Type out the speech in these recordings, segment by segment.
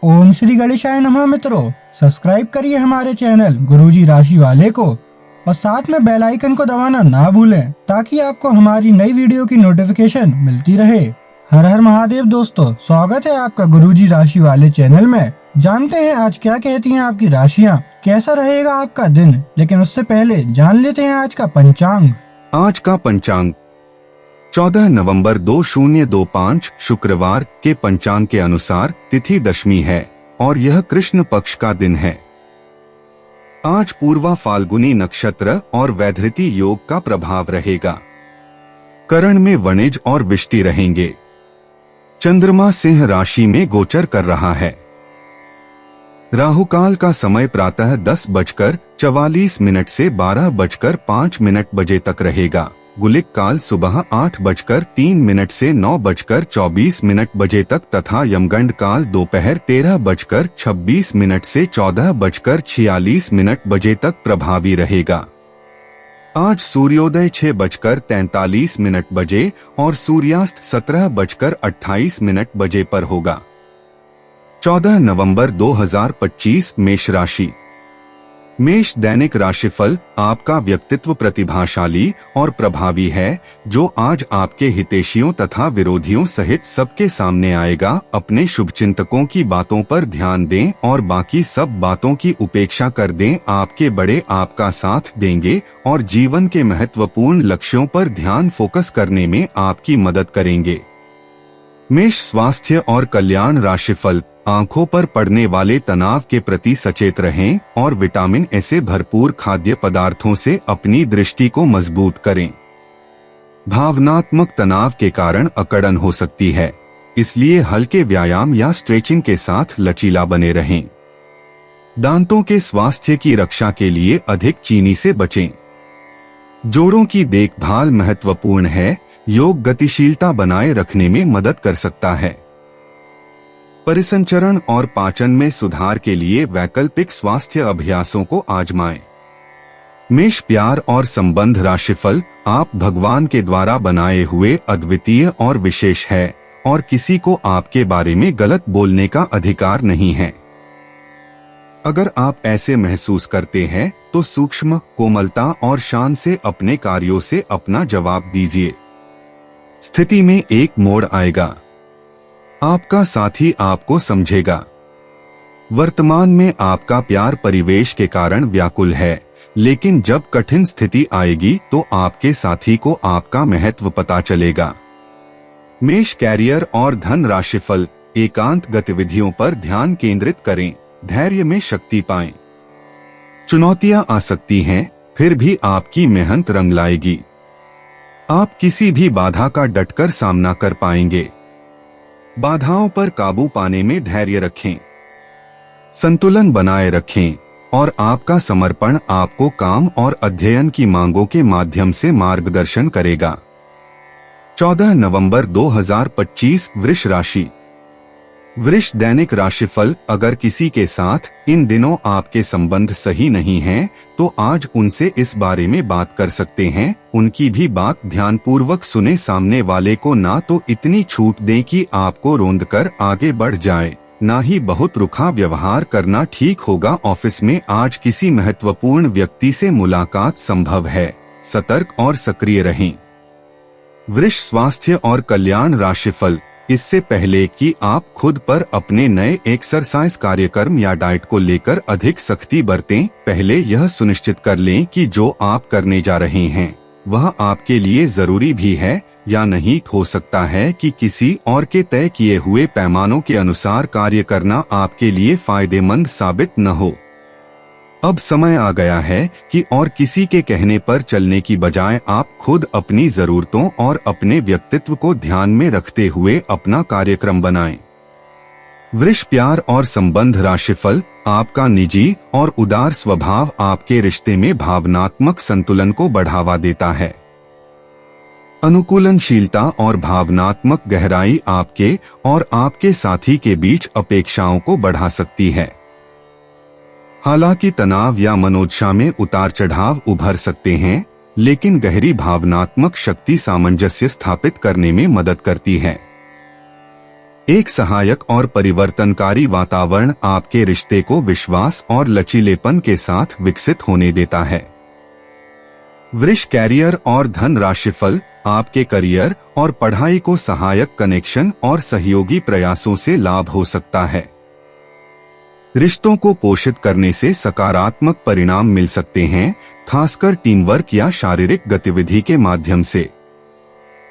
ओम श्री गणेशाय नमः। मित्रों, सब्सक्राइब करिए हमारे चैनल गुरुजी राशि वाले को और साथ में बेल आइकन को दबाना ना भूलें ताकि आपको हमारी नई वीडियो की नोटिफिकेशन मिलती रहे। हर हर महादेव दोस्तों, स्वागत है आपका गुरुजी राशि वाले चैनल में। जानते हैं आज क्या कहती हैं आपकी राशियां, कैसा रहेगा आपका दिन। लेकिन उससे पहले जान लेते हैं आज का पंचांग। आज का पंचांग 14 नवंबर 2025 शुक्रवार के पंचांग के अनुसार तिथि दशमी है और यह कृष्ण पक्ष का दिन है। आज पूर्वा फाल्गुनी नक्षत्र और वैधृति योग का प्रभाव रहेगा। करण में वणिज और विष्टि रहेंगे। चंद्रमा सिंह राशि में गोचर कर रहा है। राहुकाल का समय प्रातः 10:44 से 12:05 बजे तक रहेगा। गुलिक काल सुबह 8:03 से 9:24 बजे तक तथा यमगंड काल दोपहर 13:26 से 14:46 बजे तक प्रभावी रहेगा। आज सूर्योदय 6:43 बजे और सूर्यास्त 17:28 बजे पर होगा। 14 नवंबर 2025 मेष राशि। मेष दैनिक राशिफल। आपका व्यक्तित्व प्रतिभाशाली और प्रभावी है, जो आज आपके हितैषियों तथा विरोधियों सहित सबके सामने आएगा। अपने शुभचिंतकों की बातों पर ध्यान दें और बाकी सब बातों की उपेक्षा कर दें। आपके बड़े आपका साथ देंगे और जीवन के महत्वपूर्ण लक्ष्यों पर ध्यान फोकस करने में आपकी मदद करेंगे। मेष स्वास्थ्य और कल्याण राशिफल। आंखों पर पड़ने वाले तनाव के प्रति सचेत रहें और विटामिन ए से भरपूर खाद्य पदार्थों से अपनी दृष्टि को मजबूत करें। भावनात्मक तनाव के कारण अकड़न हो सकती है, इसलिए हल्के व्यायाम या स्ट्रेचिंग के साथ लचीला बने रहें। दांतों के स्वास्थ्य की रक्षा के लिए अधिक चीनी से बचें। जोड़ों की देखभाल महत्वपूर्ण है। योग गतिशीलता बनाए रखने में मदद कर सकता है। परिसंचरण और पाचन में सुधार के लिए वैकल्पिक स्वास्थ्य अभ्यासों को आजमाएं। मेष प्यार और संबंध राशिफल। आप भगवान के द्वारा बनाए हुए अद्वितीय और विशेष है और किसी को आपके बारे में गलत बोलने का अधिकार नहीं है। अगर आप ऐसे महसूस करते हैं तो सूक्ष्म, कोमलता और शान से अपने कार्यों से अपना जवाब दीजिए। स्थिति में एक मोड़ आएगा। आपका साथी आपको समझेगा। वर्तमान में आपका प्यार परिवेश के कारण व्याकुल है, लेकिन जब कठिन स्थिति आएगी तो आपके साथी को आपका महत्व पता चलेगा। मेष कैरियर और धन राशिफल। एकांत गतिविधियों पर ध्यान केंद्रित करें। धैर्य में शक्ति पाएं। चुनौतियां आ सकती हैं, फिर भी आपकी मेहनत रंग लाएगी। आप किसी भी बाधा का डटकर सामना कर पाएंगे। बाधाओं पर काबू पाने में धैर्य रखें। संतुलन बनाए रखें और आपका समर्पण आपको काम और अध्ययन की मांगों के माध्यम से मार्गदर्शन करेगा। 14 नवंबर 2025 वृष राशि। वृष दैनिक राशिफल। अगर किसी के साथ इन दिनों आपके संबंध सही नहीं हैं, तो आज उनसे इस बारे में बात कर सकते हैं। उनकी भी बात ध्यानपूर्वक सुने। सामने वाले को ना तो इतनी छूट दें कि आपको रोंदकर आगे बढ़ जाए, ना ही बहुत रुखा व्यवहार करना ठीक होगा। ऑफिस में आज किसी महत्वपूर्ण व्यक्ति से मुलाकात संभव है। सतर्क और सक्रिय रहें। वृष स्वास्थ्य और कल्याण राशिफल। इससे पहले कि आप खुद पर अपने नए एक्सरसाइज कार्यक्रम या डाइट को लेकर अधिक सख्ती बरतें, पहले यह सुनिश्चित कर लें कि जो आप करने जा रहे हैं वह आपके लिए जरूरी भी है या नहीं। हो सकता है कि किसी और के तय किए हुए पैमानों के अनुसार कार्य करना आपके लिए फायदेमंद साबित न हो। अब समय आ गया है कि और किसी के कहने पर चलने की बजाय आप खुद अपनी जरूरतों और अपने व्यक्तित्व को ध्यान में रखते हुए अपना कार्यक्रम बनाएं। वृष प्यार और संबंध राशिफल। आपका निजी और उदार स्वभाव आपके रिश्ते में भावनात्मक संतुलन को बढ़ावा देता है। अनुकूलनशीलता और भावनात्मक गहराई आपके और आपके साथी के बीच अपेक्षाओं को बढ़ा सकती है। हालांकि तनाव या मनोदशा में उतार चढ़ाव उभर सकते हैं, लेकिन गहरी भावनात्मक शक्ति सामंजस्य स्थापित करने में मदद करती है। एक सहायक और परिवर्तनकारी वातावरण आपके रिश्ते को विश्वास और लचीलेपन के साथ विकसित होने देता है। वृष कैरियर और धन राशिफल आपके करियर और पढ़ाई को सहायक कनेक्शन और सहयोगी प्रयासों से लाभ हो सकता है। रिश्तों को पोषित करने से सकारात्मक परिणाम मिल सकते हैं, खासकर टीम वर्क या शारीरिक गतिविधि के माध्यम से।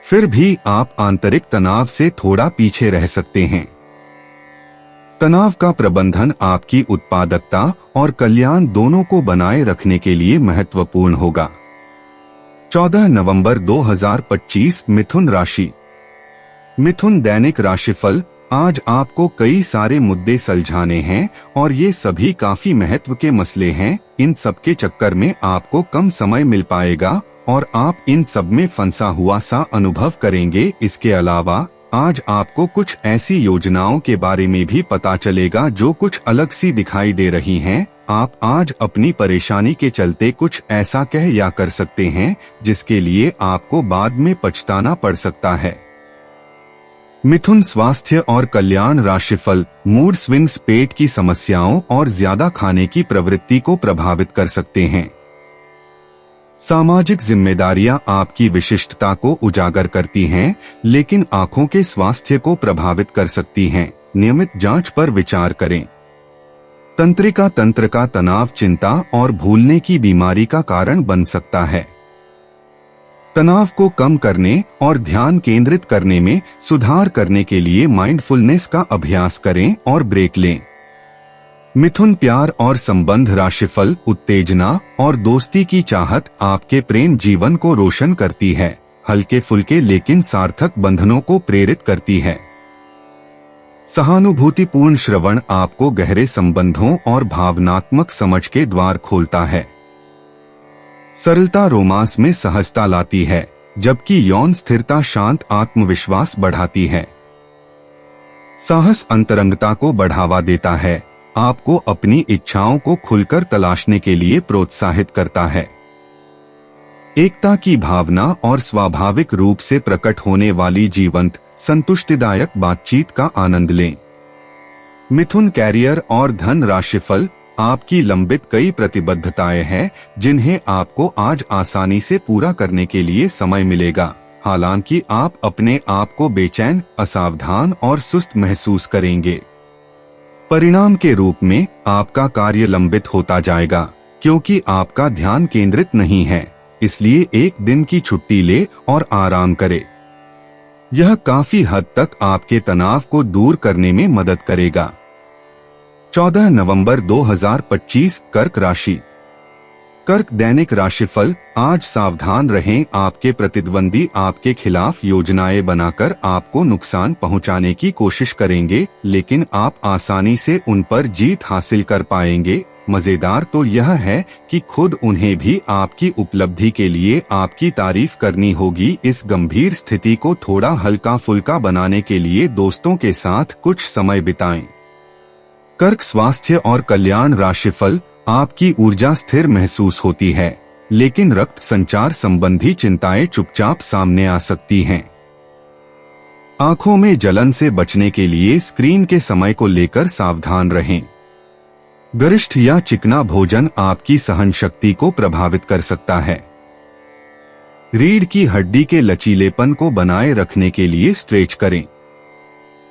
फिर भी आप आंतरिक तनाव से थोड़ा पीछे रह सकते हैं। तनाव का प्रबंधन आपकी उत्पादकता और कल्याण दोनों को बनाए रखने के लिए महत्वपूर्ण होगा। 14 नवंबर 2025 मिथुन राशि। मिथुन दैनिक राशिफल। आज आपको कई सारे मुद्दे सुलझाने हैं और ये सभी काफी महत्व के मसले हैं। इन सब के चक्कर में आपको कम समय मिल पाएगा और आप इन सब में फंसा हुआ सा अनुभव करेंगे। इसके अलावा आज आपको कुछ ऐसी योजनाओं के बारे में भी पता चलेगा जो कुछ अलग सी दिखाई दे रही हैं। आप आज अपनी परेशानी के चलते कुछ ऐसा कह या कर सकते हैं जिसके लिए आपको बाद में पछताना पड़ सकता है। मिथुन स्वास्थ्य और कल्याण राशिफल। मूड स्विंग्स पेट की समस्याओं और ज्यादा खाने की प्रवृत्ति को प्रभावित कर सकते हैं। सामाजिक जिम्मेदारियां आपकी विशिष्टता को उजागर करती हैं, लेकिन आंखों के स्वास्थ्य को प्रभावित कर सकती हैं। नियमित जांच पर विचार करें। तंत्रिका तंत्र का तनाव चिंता और भूलने की बीमारी का कारण बन सकता है। तनाव को कम करने और ध्यान केंद्रित करने में सुधार करने के लिए माइंडफुलनेस का अभ्यास करें और ब्रेक लें। मिथुन प्यार और संबंध राशिफल। उत्तेजना और दोस्ती की चाहत आपके प्रेम जीवन को रोशन करती है। हल्के फुल्के लेकिन सार्थक बंधनों को प्रेरित करती है। सहानुभूतिपूर्ण श्रवण आपको गहरे संबंधों और भावनात्मक समझ के द्वार खोलता है। सरलता रोमांस में सहजता लाती है, जबकि यौन स्थिरता शांत आत्मविश्वास बढ़ाती है। साहस अंतरंगता को बढ़ावा देता है, आपको अपनी इच्छाओं को खुलकर तलाशने के लिए प्रोत्साहित करता है। एकता की भावना और स्वाभाविक रूप से प्रकट होने वाली जीवंत संतुष्टिदायक बातचीत का आनंद लें। मिथुन कैरियर और धन राशिफल। आपकी लंबित कई प्रतिबद्धताएं हैं जिन्हें आपको आज आसानी से पूरा करने के लिए समय मिलेगा। हालांकि आप अपने आप को बेचैन, असावधान और सुस्त महसूस करेंगे। परिणाम के रूप में आपका कार्य लंबित होता जाएगा क्योंकि आपका ध्यान केंद्रित नहीं है। इसलिए एक दिन की छुट्टी ले और आराम करे। यह काफी हद तक आपके तनाव को दूर करने में मदद करेगा। 14 नवंबर 2025 कर्क राशि। कर्क दैनिक राशिफल। आज सावधान रहें, आपके प्रतिद्वंदी आपके खिलाफ योजनाएं बनाकर आपको नुकसान पहुंचाने की कोशिश करेंगे, लेकिन आप आसानी से उन पर जीत हासिल कर पाएंगे। मजेदार तो यह है कि खुद उन्हें भी आपकी उपलब्धि के लिए आपकी तारीफ करनी होगी। इस गंभीर स्थिति को थोड़ा हल्का फुल्का बनाने के लिए दोस्तों के साथ कुछ समय बिताएं। कर्क स्वास्थ्य और कल्याण राशिफल। आपकी ऊर्जा स्थिर महसूस होती है, लेकिन रक्त संचार संबंधी चिंताएं चुपचाप सामने आ सकती हैं। आंखों में जलन से बचने के लिए स्क्रीन के समय को लेकर सावधान रहें। गरिष्ठ या चिकना भोजन आपकी सहन शक्ति को प्रभावित कर सकता है। रीढ़ की हड्डी के लचीलेपन को बनाए रखने के लिए स्ट्रेच करें।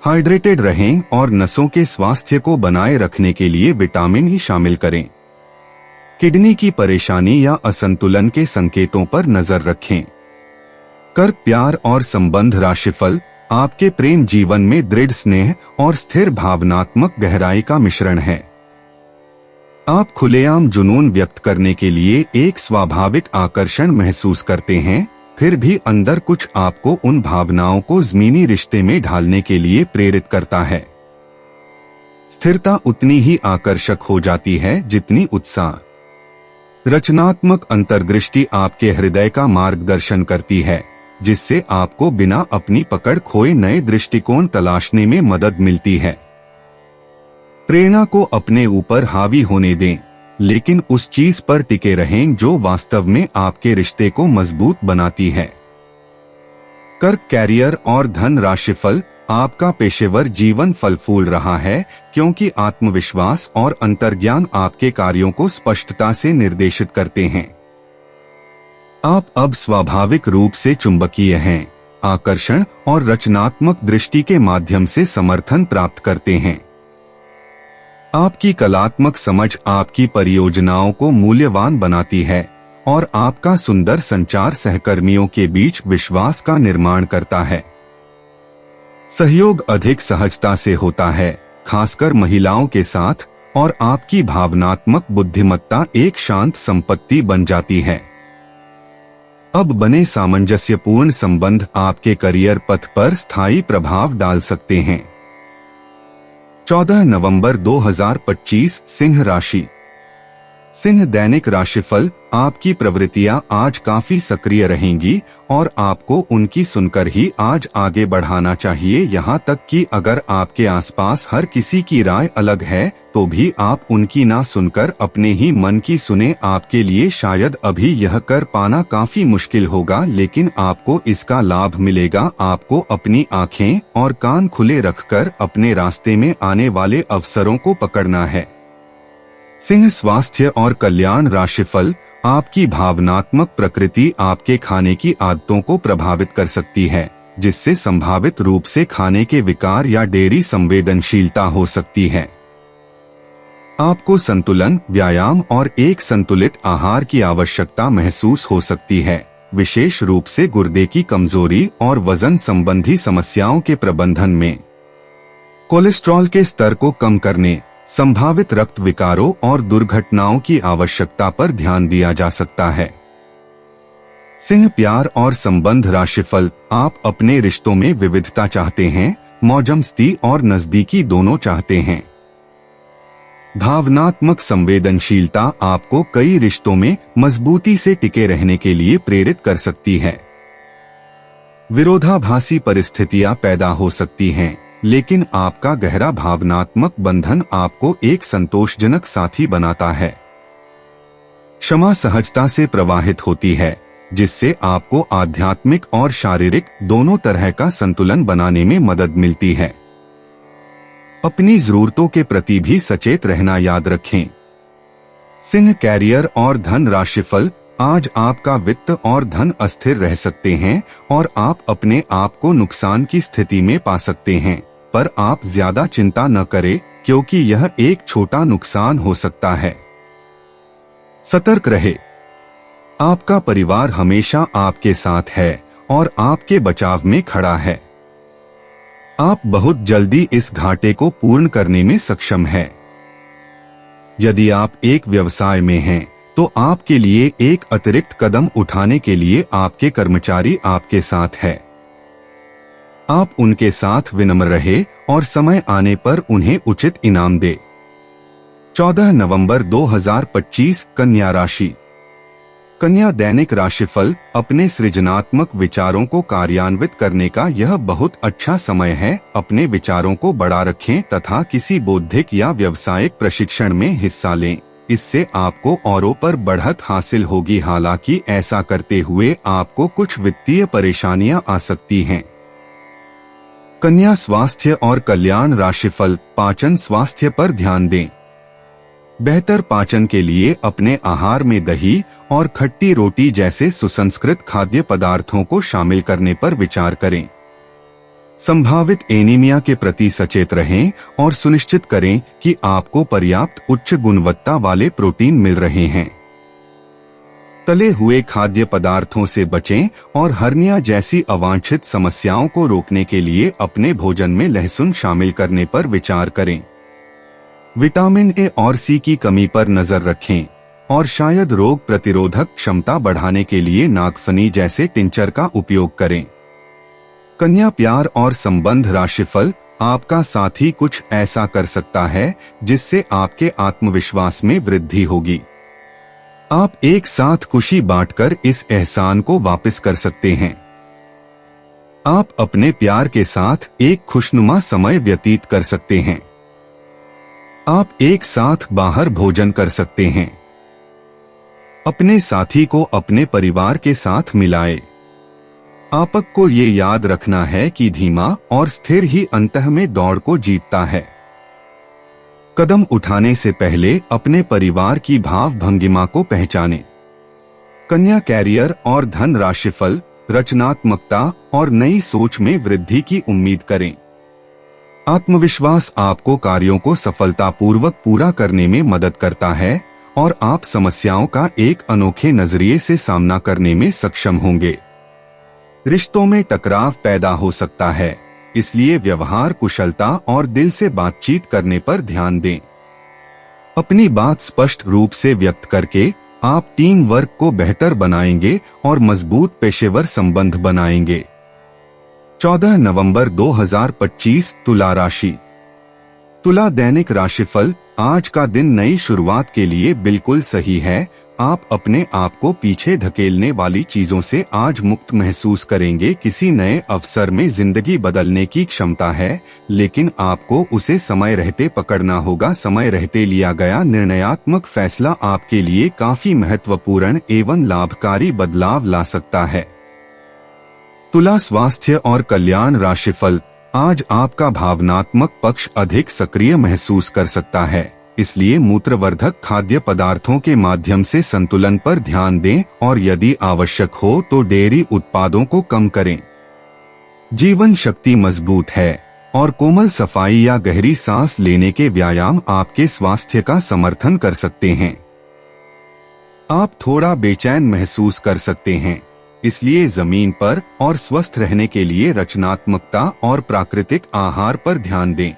हाइड्रेटेड रहें और नसों के स्वास्थ्य को बनाए रखने के लिए विटामिन ही शामिल करें। किडनी की परेशानी या असंतुलन के संकेतों पर नजर रखें। कर्क प्यार और संबंध राशिफल। आपके प्रेम जीवन में दृढ़ स्नेह और स्थिर भावनात्मक गहराई का मिश्रण है। आप खुलेआम जुनून व्यक्त करने के लिए एक स्वाभाविक आकर्षण महसूस करते हैं, फिर भी अंदर कुछ आपको उन भावनाओं को ज़मीनी रिश्ते में ढालने के लिए प्रेरित करता है। स्थिरता उतनी ही आकर्षक हो जाती है जितनी उत्साह। रचनात्मक अंतर्दृष्टि आपके हृदय का मार्गदर्शन करती है, जिससे आपको बिना अपनी पकड़ खोए नए दृष्टिकोण तलाशने में मदद मिलती है। प्रेरणा को अपने ऊपर हावी होने दें, लेकिन उस चीज पर टिके रहें जो वास्तव में आपके रिश्ते को मजबूत बनाती है। कर्क कैरियर और धन राशिफल। आपका पेशेवर जीवन फल फूल रहा है, क्योंकि आत्मविश्वास और अंतर्ज्ञान आपके कार्यों को स्पष्टता से निर्देशित करते हैं। आप अब स्वाभाविक रूप से चुंबकीय हैं, आकर्षण और रचनात्मक दृष्टि के माध्यम से समर्थन प्राप्त करते हैं। आपकी कलात्मक समझ आपकी परियोजनाओं को मूल्यवान बनाती है और आपका सुंदर संचार सहकर्मियों के बीच विश्वास का निर्माण करता है। सहयोग अधिक सहजता से होता है, खासकर महिलाओं के साथ, और आपकी भावनात्मक बुद्धिमत्ता एक शांत संपत्ति बन जाती है। अब बने सामंजस्यपूर्ण संबंध आपके करियर पथ पर स्थायी प्रभाव डाल सकते हैं। 14 नवंबर 2025 सिंह राशि। सिंह दैनिक राशिफल। आपकी प्रवृत्तियां आज काफी सक्रिय रहेंगी और आपको उनकी सुनकर ही आज आगे बढ़ाना चाहिए। यहाँ तक कि अगर आपके आसपास हर किसी की राय अलग है तो भी आप उनकी ना सुनकर अपने ही मन की सुने। आपके लिए शायद अभी यह कर पाना काफी मुश्किल होगा, लेकिन आपको इसका लाभ मिलेगा। आपको अपनी आंखें और कान खुले रखकर अपने रास्ते में आने वाले अवसरों को पकड़ना है। सिंह स्वास्थ्य और कल्याण राशिफल। आपकी भावनात्मक प्रकृति आपके खाने की आदतों को प्रभावित कर सकती है, जिससे संभावित रूप से खाने के विकार या डेयरी संवेदनशीलता हो सकती है। आपको संतुलन, व्यायाम और एक संतुलित आहार की आवश्यकता महसूस हो सकती है, विशेष रूप से गुर्दे की कमजोरी और वजन संबंधी समस्याओं के प्रबंधन में। कोलेस्ट्रॉल के स्तर को कम करने, संभावित रक्त विकारों और दुर्घटनाओं की आवश्यकता पर ध्यान दिया जा सकता है। सिंह प्यार और संबंध राशिफल। आप अपने रिश्तों में विविधता चाहते हैं, मौजमस्ती और नजदीकी दोनों चाहते हैं। भावनात्मक संवेदनशीलता आपको कई रिश्तों में मजबूती से टिके रहने के लिए प्रेरित कर सकती है। विरोधाभासी परिस्थितियां पैदा हो सकती हैं, लेकिन आपका गहरा भावनात्मक बंधन आपको एक संतोषजनक साथी बनाता है। क्षमा सहजता से प्रवाहित होती है, जिससे आपको आध्यात्मिक और शारीरिक दोनों तरह का संतुलन बनाने में मदद मिलती है। अपनी जरूरतों के प्रति भी सचेत रहना याद रखें। सिंह कैरियर और धन राशिफल। आज आपका वित्त और धन अस्थिर रह सकते हैं और आप अपने आप को नुकसान की स्थिति में पा सकते हैं, पर आप ज्यादा चिंता न करें, क्योंकि यह एक छोटा नुकसान हो सकता है। सतर्क रहे। आपका परिवार हमेशा आपके साथ है और आपके बचाव में खड़ा है। आप बहुत जल्दी इस घाटे को पूर्ण करने में सक्षम हैं। यदि आप एक व्यवसाय में हैं, तो आपके लिए एक अतिरिक्त कदम उठाने के लिए आपके कर्मचारी आपके साथ है। आप उनके साथ विनम्र रहे और समय आने पर उन्हें उचित इनाम दे। 14 नवंबर 2025 कन्या राशि। कन्या दैनिक राशिफल। अपने सृजनात्मक विचारों को कार्यान्वित करने का यह बहुत अच्छा समय है। अपने विचारों को बड़ा रखें तथा किसी बौद्धिक या व्यावसायिक प्रशिक्षण में हिस्सा लें। इससे आपको औरों पर बढ़त हासिल होगी। हालांकि ऐसा करते हुए आपको कुछ वित्तीय परेशानियां आ सकती हैं। कन्या स्वास्थ्य और कल्याण राशिफल। पाचन स्वास्थ्य पर ध्यान दें। बेहतर पाचन के लिए अपने आहार में दही और खट्टी रोटी जैसे सुसंस्कृत खाद्य पदार्थों को शामिल करने पर विचार करें। संभावित एनीमिया के प्रति सचेत रहें और सुनिश्चित करें कि आपको पर्याप्त उच्च गुणवत्ता वाले प्रोटीन मिल रहे हैं। तले हुए खाद्य पदार्थों से बचें और हर्निया जैसी अवांछित समस्याओं को रोकने के लिए अपने भोजन में लहसुन शामिल करने पर विचार करें। विटामिन ए और सी की कमी पर नजर रखें और शायद रोग प्रतिरोधक क्षमता बढ़ाने के लिए नागफनी जैसे टिंचर का उपयोग करें। कन्या प्यार और संबंध राशिफल। आपका साथी कुछ ऐसा कर सकता है जिससे आपके आत्मविश्वास में वृद्धि होगी। आप एक साथ खुशी बांटकर इस एहसान को वापस कर सकते हैं। आप अपने प्यार के साथ एक खुशनुमा समय व्यतीत कर सकते हैं। आप एक साथ बाहर भोजन कर सकते हैं। अपने साथी को अपने परिवार के साथ मिलाएं। आपक को ये याद रखना है कि धीमा और स्थिर ही अंतः में दौड़ को जीतता है। कदम उठाने से पहले अपने परिवार की भाव भंगिमा को पहचानें। कन्या कैरियर और धन राशिफल, रचनात्मकता और नई सोच में वृद्धि की उम्मीद करें। आत्मविश्वास आपको कार्यों को सफलतापूर्वक पूरा करने में मदद करता है और आप समस्याओं का एक अनोखे नजरिए से सामना करने में सक्षम होंगे। रिश्तों में टकराव पैदा हो सकता है, इसलिए व्यवहार कुशलता और दिल से बातचीत करने पर ध्यान दें। अपनी बात स्पष्ट रूप से व्यक्त करके आप टीम वर्क को बेहतर बनाएंगे और मजबूत पेशेवर संबंध बनाएंगे। 14 नवंबर 2025 तुला राशि। तुला दैनिक राशिफल। आज का दिन नई शुरुआत के लिए बिल्कुल सही है। आप अपने आप को पीछे धकेलने वाली चीजों से आज मुक्त महसूस करेंगे। किसी नए अवसर में जिंदगी बदलने की क्षमता है, लेकिन आपको उसे समय रहते पकड़ना होगा। समय रहते लिया गया निर्णयात्मक फैसला आपके लिए काफी महत्वपूर्ण एवं लाभकारी बदलाव ला सकता है। तुला स्वास्थ्य और कल्याण राशिफल। आज आपका भावनात्मक पक्ष अधिक सक्रिय महसूस कर सकता है, इसलिए मूत्रवर्धक खाद्य पदार्थों के माध्यम से संतुलन पर ध्यान दें और यदि आवश्यक हो तो डेयरी उत्पादों को कम करें। जीवन शक्ति मजबूत है और कोमल सफाई या गहरी सांस लेने के व्यायाम आपके स्वास्थ्य का समर्थन कर सकते हैं। आप थोड़ा बेचैन महसूस कर सकते हैं, इसलिए जमीन पर और स्वस्थ रहने के लिए रचनात्मकता और प्राकृतिक आहार पर ध्यान दें।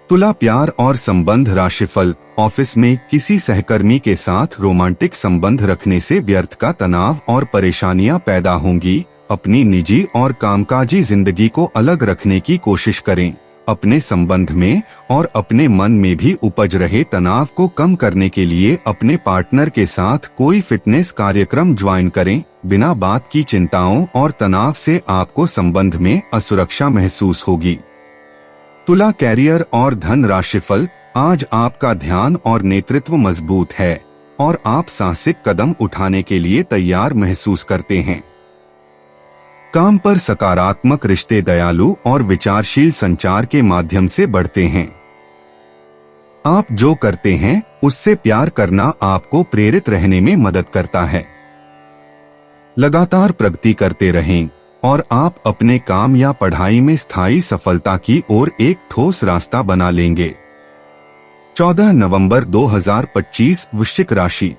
तुला प्यार और संबंध राशिफल। ऑफिस में किसी सहकर्मी के साथ रोमांटिक संबंध रखने से व्यर्थ का तनाव और परेशानियां पैदा होंगी। अपनी निजी और कामकाजी जिंदगी को अलग रखने की कोशिश करें। अपने संबंध में और अपने मन में भी उपज रहे तनाव को कम करने के लिए अपने पार्टनर के साथ कोई फिटनेस कार्यक्रम ज्वाइन करें। बिना बात की चिंताओं और तनाव से आपको संबंध में असुरक्षा महसूस होगी। तुला कैरियर और धन राशिफल। आज आपका ध्यान और नेतृत्व मजबूत है और आप साहसिक कदम उठाने के लिए तैयार महसूस करते हैं। काम पर सकारात्मक रिश्ते दयालु और विचारशील संचार के माध्यम से बढ़ते हैं। आप जो करते हैं उससे प्यार करना आपको प्रेरित रहने में मदद करता है। लगातार प्रगति करते रहें और आप अपने काम या पढ़ाई में स्थायी सफलता की ओर एक ठोस रास्ता बना लेंगे। 14 नवंबर 2025 वृश्चिक राशि।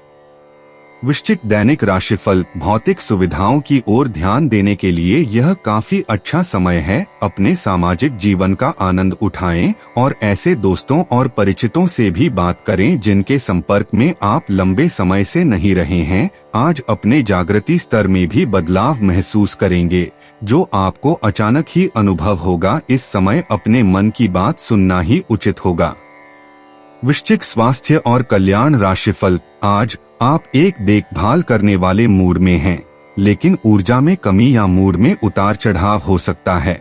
वृश्चिक दैनिक राशिफल। भौतिक सुविधाओं की ओर ध्यान देने के लिए यह काफी अच्छा समय है। अपने सामाजिक जीवन का आनंद उठाएं और ऐसे दोस्तों और परिचितों से भी बात करें जिनके संपर्क में आप लंबे समय से नहीं रहे हैं। आज अपने जागृति स्तर में भी बदलाव महसूस करेंगे, जो आपको अचानक ही अनुभव होगा। इस समय अपने मन की बात सुनना ही उचित होगा। वृश्चिक स्वास्थ्य और कल्याण राशिफल। आज आप एक देखभाल करने वाले मूड में हैं, लेकिन ऊर्जा में कमी या मूड में उतार चढ़ाव हो सकता है।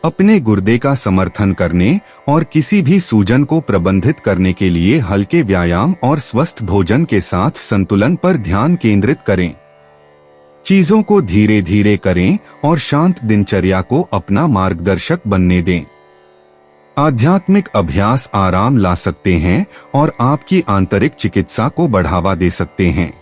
अपने गुर्दे का समर्थन करने और किसी भी सूजन को प्रबंधित करने के लिए हल्के व्यायाम और स्वस्थ भोजन के साथ संतुलन पर ध्यान केंद्रित करें। चीजों को धीरे धीरे करें और शांत दिनचर्या को अपना मार्गदर्शक बनने दें। आध्यात्मिक अभ्यास आराम ला सकते हैं और आपकी आंतरिक चिकित्सा को बढ़ावा दे सकते हैं।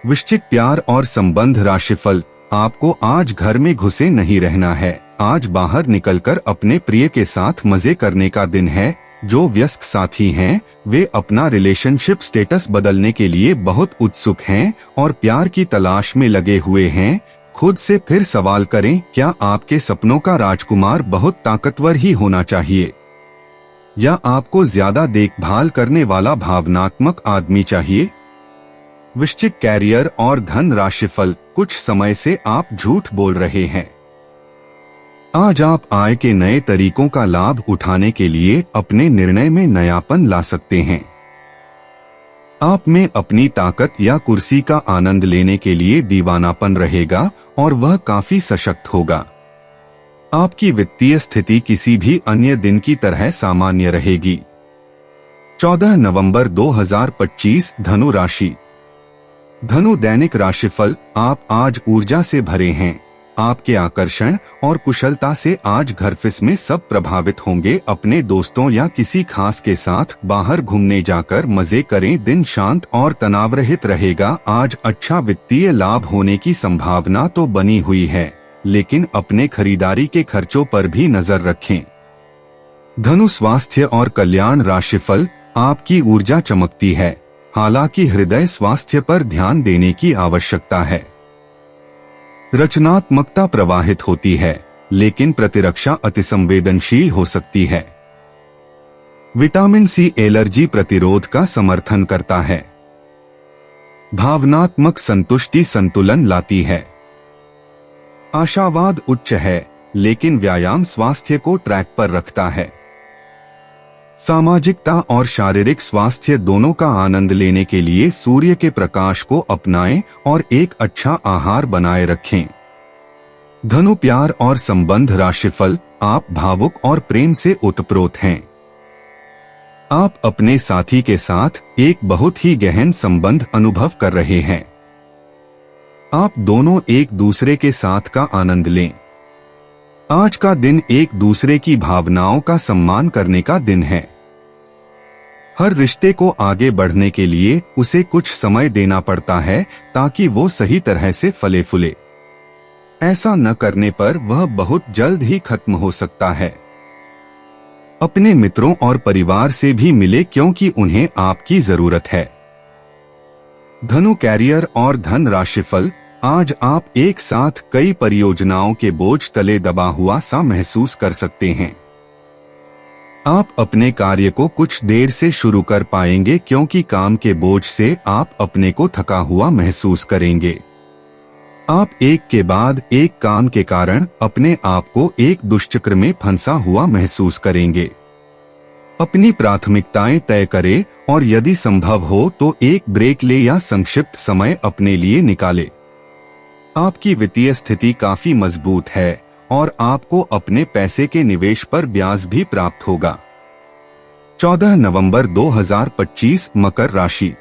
वृश्चिक प्यार और संबंध राशिफल। आपको आज घर में घुसे नहीं रहना है। आज बाहर निकलकर अपने प्रिय के साथ मजे करने का दिन है। जो व्यस्त साथी हैं, वे अपना रिलेशनशिप स्टेटस बदलने के लिए बहुत उत्सुक हैं और प्यार की तलाश में लगे हुए हैं। खुद से फिर सवाल करें, क्या आपके सपनों का राजकुमार बहुत ताकतवर ही होना चाहिए या आपको ज्यादा देखभाल करने वाला भावनात्मक आदमी चाहिए? वृश्चिक कैरियर और धन राशिफल। कुछ समय से आप झूठ बोल रहे हैं। आज आप आय के नए तरीकों का लाभ उठाने के लिए अपने निर्णय में नयापन ला सकते हैं। आप में अपनी ताकत या कुर्सी का आनंद लेने के लिए दीवानापन रहेगा और वह काफी सशक्त होगा। आपकी वित्तीय स्थिति किसी भी अन्य दिन की तरह सामान्य रहेगी। 14 नवंबर 2025 धनु राशि। धनु दैनिक राशिफल, आप आज ऊर्जा से भरे हैं। आपके आकर्षण और कुशलता से आज घर ऑफिस में सब प्रभावित होंगे। अपने दोस्तों या किसी खास के साथ बाहर घूमने जाकर मजे करें। दिन शांत और तनाव रहित रहेगा। आज अच्छा वित्तीय लाभ होने की संभावना तो बनी हुई है, लेकिन अपने खरीदारी के खर्चों पर भी नजर रखें। धनु स्वास्थ्य और कल्याण राशिफल, आपकी ऊर्जा चमकती है, हालांकि हृदय स्वास्थ्य पर ध्यान देने की आवश्यकता है। रचनात्मकता प्रवाहित होती है, लेकिन प्रतिरक्षा अतिसंवेदनशील हो सकती है। विटामिन सी एलर्जी प्रतिरोध का समर्थन करता है। भावनात्मक संतुष्टि संतुलन लाती है। आशावाद उच्च है, लेकिन व्यायाम स्वास्थ्य को ट्रैक पर रखता है। सामाजिकता और शारीरिक स्वास्थ्य दोनों का आनंद लेने के लिए सूर्य के प्रकाश को अपनाएं और एक अच्छा आहार बनाए रखें। धनु प्यार और संबंध राशिफल, आप भावुक और प्रेम से ओतप्रोत हैं। आप अपने साथी के साथ एक बहुत ही गहन संबंध अनुभव कर रहे हैं। आप दोनों एक दूसरे के साथ का आनंद लें। आज का दिन एक दूसरे की भावनाओं का सम्मान करने का दिन है। हर रिश्ते को आगे बढ़ने के लिए उसे कुछ समय देना पड़ता है, ताकि वो सही तरह से फले फूले। ऐसा न करने पर वह बहुत जल्द ही खत्म हो सकता है। अपने मित्रों और परिवार से भी मिले, क्योंकि उन्हें आपकी जरूरत है। धनु कैरियर और धन राशिफल, आज आप एक साथ कई परियोजनाओं के बोझ तले दबा हुआ सा महसूस कर सकते हैं। आप अपने कार्य को कुछ देर से शुरू कर पाएंगे, क्योंकि काम के बोझ से आप अपने को थका हुआ महसूस करेंगे। आप एक के बाद एक काम के कारण अपने आप को एक दुष्चक्र में फंसा हुआ महसूस करेंगे। अपनी प्राथमिकताएं तय करें और यदि संभव हो तो एक ब्रेक ले या संक्षिप्त समय अपने लिए निकाले। आपकी वित्तीय स्थिति काफी मजबूत है और आपको अपने पैसे के निवेश पर ब्याज भी प्राप्त होगा। 14 नवंबर 2025 मकर राशि।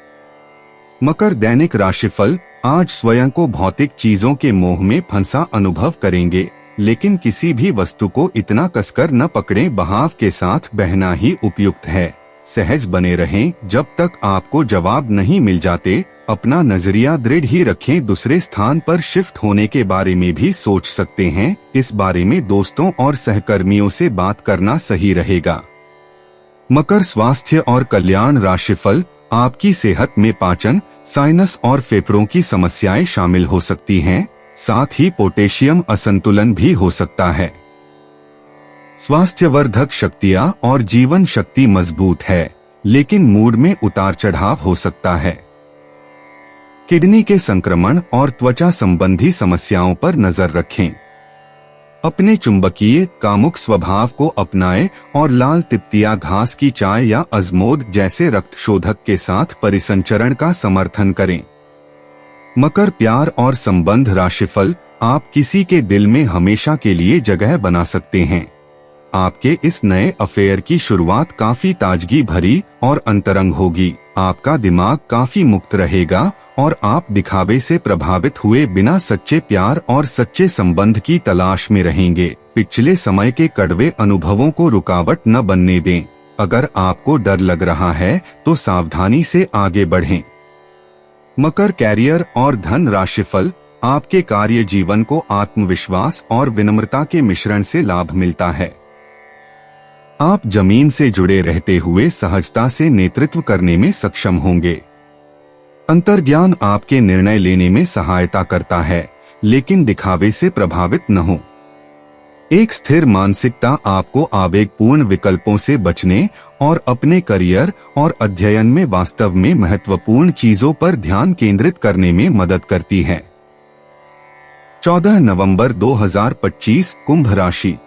मकर दैनिक राशिफल, आज स्वयं को भौतिक चीजों के मोह में फंसा अनुभव करेंगे, लेकिन किसी भी वस्तु को इतना कसकर न पकड़ें। बहाव के साथ बहना ही उपयुक्त है। सहज बने रहें जब तक आपको जवाब नहीं मिल जाते। अपना नजरिया दृढ़ ही रखें। दूसरे स्थान पर शिफ्ट होने के बारे में भी सोच सकते हैं। इस बारे में दोस्तों और सहकर्मियों से बात करना सही रहेगा। मकर स्वास्थ्य और कल्याण राशिफल, आपकी सेहत में पाचन, साइनस और फेफड़ों की समस्याएं शामिल हो सकती हैं। साथ ही पोटेशियम असंतुलन भी हो सकता है। स्वास्थ्यवर्धक शक्तियां और जीवन शक्ति मजबूत है, लेकिन मूड में उतार चढ़ाव हो सकता है। किडनी के संक्रमण और त्वचा संबंधी समस्याओं पर नजर रखें। अपने चुंबकीय कामुक स्वभाव को अपनाएं और लाल तिप्तिया घास की चाय या अजमोद जैसे रक्त शोधक के साथ परिसंचरण का समर्थन करें। मकर प्यार और संबंध राशिफल, आप किसी के दिल में हमेशा के लिए जगह बना सकते हैं। आपके इस नए अफेयर की शुरुआत काफी ताजगी भरी और अंतरंग होगी। आपका दिमाग काफी मुक्त रहेगा और आप दिखावे से प्रभावित हुए बिना सच्चे प्यार और सच्चे संबंध की तलाश में रहेंगे। पिछले समय के कड़वे अनुभवों को रुकावट न बनने दें। अगर आपको डर लग रहा है तो सावधानी से आगे बढ़ें। मकर कैरियर और धन राशिफल, आपके कार्य जीवन को आत्मविश्वास और विनम्रता के मिश्रण से लाभ मिलता है। आप जमीन से जुड़े रहते हुए सहजता से नेतृत्व करने में सक्षम होंगे। अंतर्ज्ञान आपके निर्णय लेने में सहायता करता है, लेकिन दिखावे से प्रभावित न हो। एक स्थिर मानसिकता आपको आवेगपूर्ण विकल्पों से बचने और अपने करियर और अध्ययन में वास्तव में महत्वपूर्ण चीजों पर ध्यान केंद्रित करने में मदद करती है। 14 नवंबर 2025 कुंभ राशि।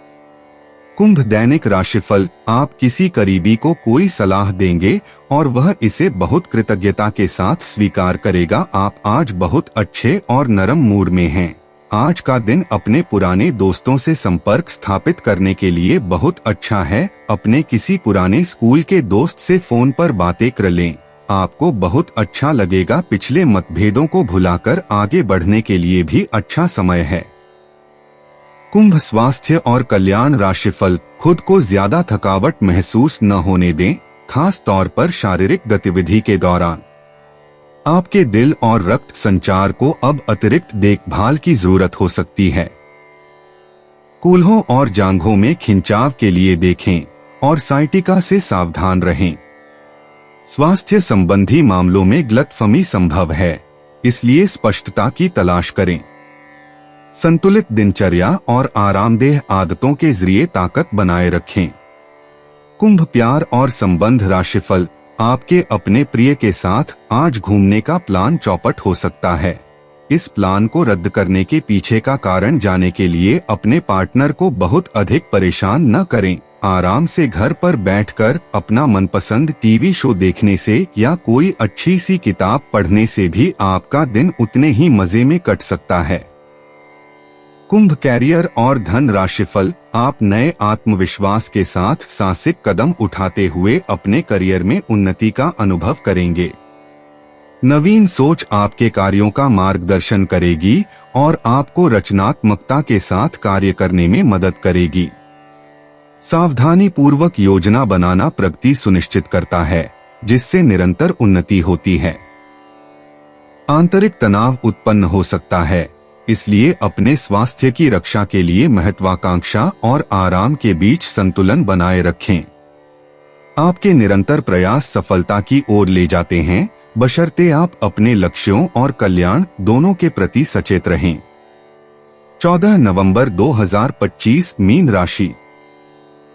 कुंभ दैनिक राशिफल, आप किसी करीबी को कोई सलाह देंगे और वह इसे बहुत कृतज्ञता के साथ स्वीकार करेगा। आप आज बहुत अच्छे और नरम मूड में हैं। आज का दिन अपने पुराने दोस्तों से संपर्क स्थापित करने के लिए बहुत अच्छा है। अपने किसी पुराने स्कूल के दोस्त से फोन पर बातें कर लें। आपको बहुत अच्छा लगेगा। पिछले मतभेदों को भुलाकर आगे बढ़ने के लिए भी अच्छा समय है। कुंभ, स्वास्थ्य और कल्याण। राशिफल, खुद को ज्यादा थकावट महसूस न होने दें, खास तौर पर शारीरिक गतिविधि के दौरान। आपके दिल और रक्त संचार को अब अतिरिक्त देखभाल की जरूरत हो सकती है। कूल्हों और जांघों में खिंचाव के लिए देखें और साइटिका से सावधान रहें। स्वास्थ्य संबंधी मामलों में गलतफहमी संभव है, इसलिए स्पष्टता की तलाश करें। संतुलित दिनचर्या और आरामदेह आदतों के जरिए ताकत बनाए रखें। कुंभ, प्यार और संबंध। राशिफल, आपके अपने प्रिय के साथ आज घूमने का प्लान चौपट हो सकता है। इस प्लान को रद्द करने के पीछे का कारण जानने के लिए अपने पार्टनर को बहुत अधिक परेशान न करें। आराम से घर पर बैठकर अपना मनपसंद टीवी शो देखने से या कोई अच्छी सी किताब पढ़ने से भी आपका दिन उतने ही मजे में कट सकता है। कुंभ, कैरियर और धन। राशिफल, आप नए आत्मविश्वास के साथ साहसिक कदम उठाते हुए अपने करियर में उन्नति का अनुभव करेंगे। नवीन सोच आपके कार्यों का मार्गदर्शन करेगी और आपको रचनात्मकता के साथ कार्य करने में मदद करेगी। सावधानी पूर्वक योजना बनाना प्रगति सुनिश्चित करता है, जिससे निरंतर उन्नति होती है। आंतरिक तनाव उत्पन्न हो सकता है, इसलिए अपने स्वास्थ्य की रक्षा के लिए महत्वाकांक्षा और आराम के बीच संतुलन बनाए रखें। आपके निरंतर प्रयास सफलता की ओर ले जाते हैं, बशर्ते आप अपने लक्ष्यों और कल्याण दोनों के प्रति सचेत रहें। 14 नवंबर 2025। मीन राशि।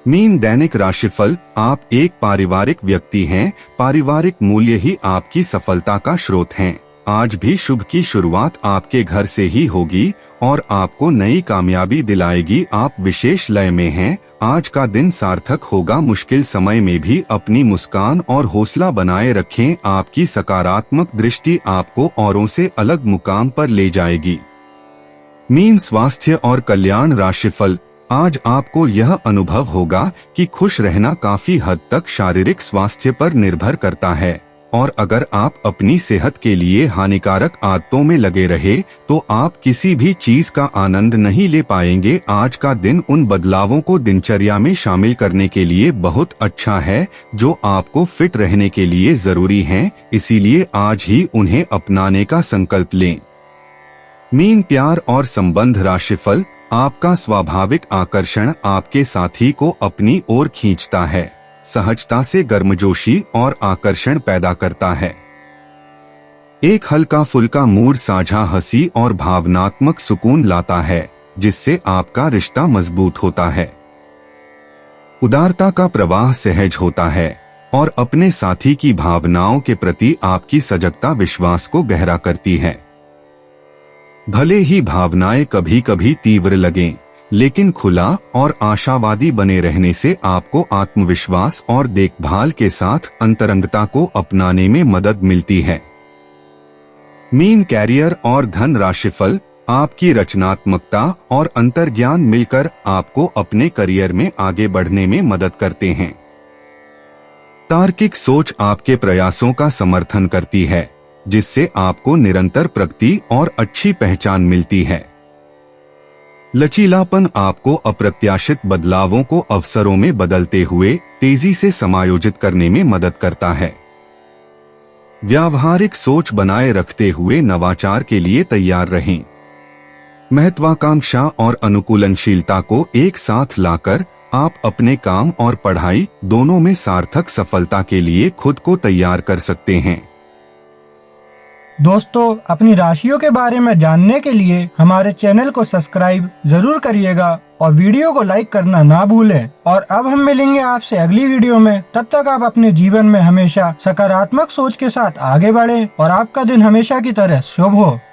मीन, दैनिक राशिफल, आप एक पारिवारिक व्यक्ति हैं। पारिवारिक मूल्य ही आपकी सफलता का स्रोत हैं। आज भी शुभ की शुरुआत आपके घर से ही होगी और आपको नई कामयाबी दिलाएगी। आप विशेष लय में हैं। आज का दिन सार्थक होगा। मुश्किल समय में भी अपनी मुस्कान और हौसला बनाए रखें। आपकी सकारात्मक दृष्टि आपको औरों से अलग मुकाम पर ले जाएगी। मीन, स्वास्थ्य और कल्याण। राशिफल, आज आपको यह अनुभव होगा कि खुश रहना काफी हद तक शारीरिक स्वास्थ्य पर निर्भर करता है, और अगर आप अपनी सेहत के लिए हानिकारक आदतों में लगे रहे तो आप किसी भी चीज का आनंद नहीं ले पाएंगे। आज का दिन उन बदलावों को दिनचर्या में शामिल करने के लिए बहुत अच्छा है जो आपको फिट रहने के लिए जरूरी हैं, इसीलिए आज ही उन्हें अपनाने का संकल्प लें। मीन, प्यार और संबंध। राशिफल, आपका स्वाभाविक आकर्षण आपके साथी को अपनी ओर खींचता है, सहजता से गर्मजोशी और आकर्षण पैदा करता है। एक हल्का फुल्का मूड साझा हंसी और भावनात्मक सुकून लाता है, जिससे आपका रिश्ता मजबूत होता है। उदारता का प्रवाह सहज होता है और अपने साथी की भावनाओं के प्रति आपकी सजगता विश्वास को गहरा करती है। भले ही भावनाएं कभी कभी तीव्र लगें, लेकिन खुला और आशावादी बने रहने से आपको आत्मविश्वास और देखभाल के साथ अंतरंगता को अपनाने में मदद मिलती है। मीन, कैरियर और धन। राशिफल, आपकी रचनात्मकता और अंतर्ज्ञान मिलकर आपको अपने करियर में आगे बढ़ने में मदद करते हैं। तार्किक सोच आपके प्रयासों का समर्थन करती है, जिससे आपको निरंतर प्रगति और अच्छी पहचान मिलती है। लचीलापन आपको अप्रत्याशित बदलावों को अवसरों में बदलते हुए तेजी से समायोजित करने में मदद करता है। व्यावहारिक सोच बनाए रखते हुए नवाचार के लिए तैयार रहें। महत्वाकांक्षा और अनुकूलनशीलता को एक साथ लाकर आप अपने काम और पढ़ाई दोनों में सार्थक सफलता के लिए खुद को तैयार कर सकते हैं। दोस्तों, अपनी राशियों के बारे में जानने के लिए हमारे चैनल को सब्सक्राइब जरूर करिएगा और वीडियो को लाइक करना ना भूलें। और अब हम मिलेंगे आपसे अगली वीडियो में। तब तक आप अपने जीवन में हमेशा सकारात्मक सोच के साथ आगे बढ़ें और आपका दिन हमेशा की तरह शुभ हो।